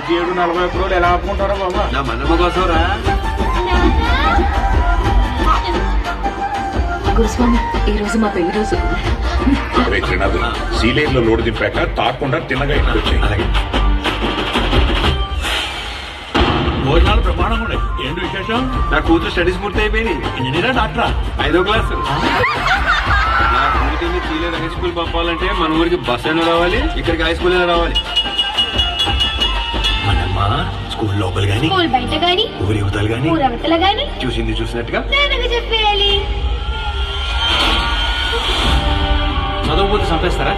47-41 ఎలా ఆపుకుంటారా బాబా? నా మనమ్మ కోసం రా. గురుస్వామి, ఈ రోజు మా పెళ్లి రోజు. సీలేర్ లో లోడు దింపాక తాకుండా తిన్నగా ఇంటికి వచ్చాయి. భోజనాలు ప్రమాణంగా ఉన్నాయి. ఏంటి విశేషం? నా కూతురు స్టడీస్ పూర్తి అయిపోయింది. ఇంజనీరా డాక్టరా? 5వ క్లాసు. నా కూతుర్ని సీలేర్ హై స్కూల్ పంపాలంటే మన ఊరికి బస్ అయినా రావాలి, ఇక్కడికి హై స్కూల్ అయినా రావాలి. మనమ్మ స్కూల్ లోపల గాని, స్కూల్ బయట గాని, ఊరి యువతలు గాని, ఊరవతల గాని చూసింది చూసినట్టుగా నాన్నగా చెప్పేయాలి. చదవకపోతే చంపేస్తారా?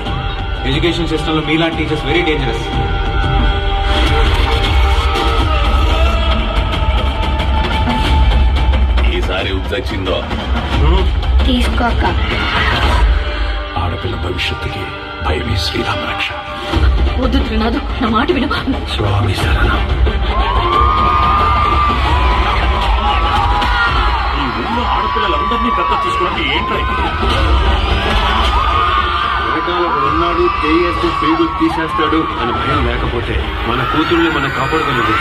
ఎడ్యుకేషన్ సిస్టమ్ లో మీలాంటి టీచర్స్ వెరీ డేంజరస్. ఈసారి ఉద్దొచ్చిందో తీసుకోక ఆడపిల్ల భవిష్యత్తుకి భయమే శ్రీరామ రక్ష. వద్దు త్రినాథు, నా మాట విను. స్వామి శరణం. ఈ ఊళ్ళో ఆడపిల్లలందరినీ దత్త తీసుకోవడానికి ఏంటో వెనకాల ఉన్నాడు, చేయేస్తే పేగు తీసేస్తాడు అని భయం లేకపోతే మన కూతుర్ని మనం కాపాడుకోలేదు.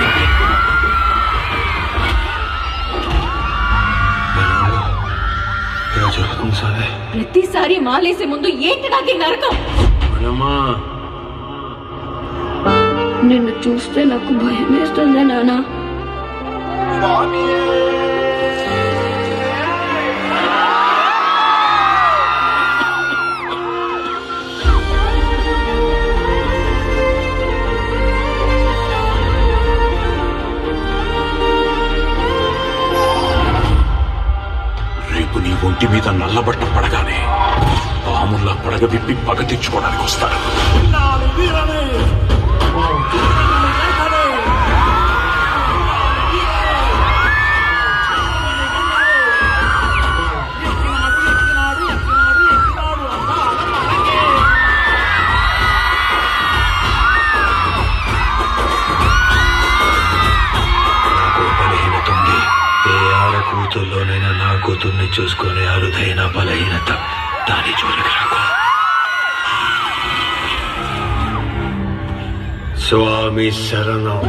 ఇలా జరుగుతుంది సార్. ప్రతిసారి మాలేసే ముందు ఏంటి నాకు ఈ నరకం? మనమ్మా నిన్ను చూస్తే నాకు భయం వేస్తుంది నాన్న. రేపు నీ ఒంటి మీద నల్లబట్ట పడగానే పాముల్లా పడగ విప్పి పగ తెచ్చుకోవడానికి వస్తాడు. నాకు బలహీనత ఉంది. ఏ ఆడ కూతుర్లోనైనా నా కూతుర్ని చూసుకునే అరుదైన బలహీనత. దాని జోలికి రాకు. స్వామి శరణం.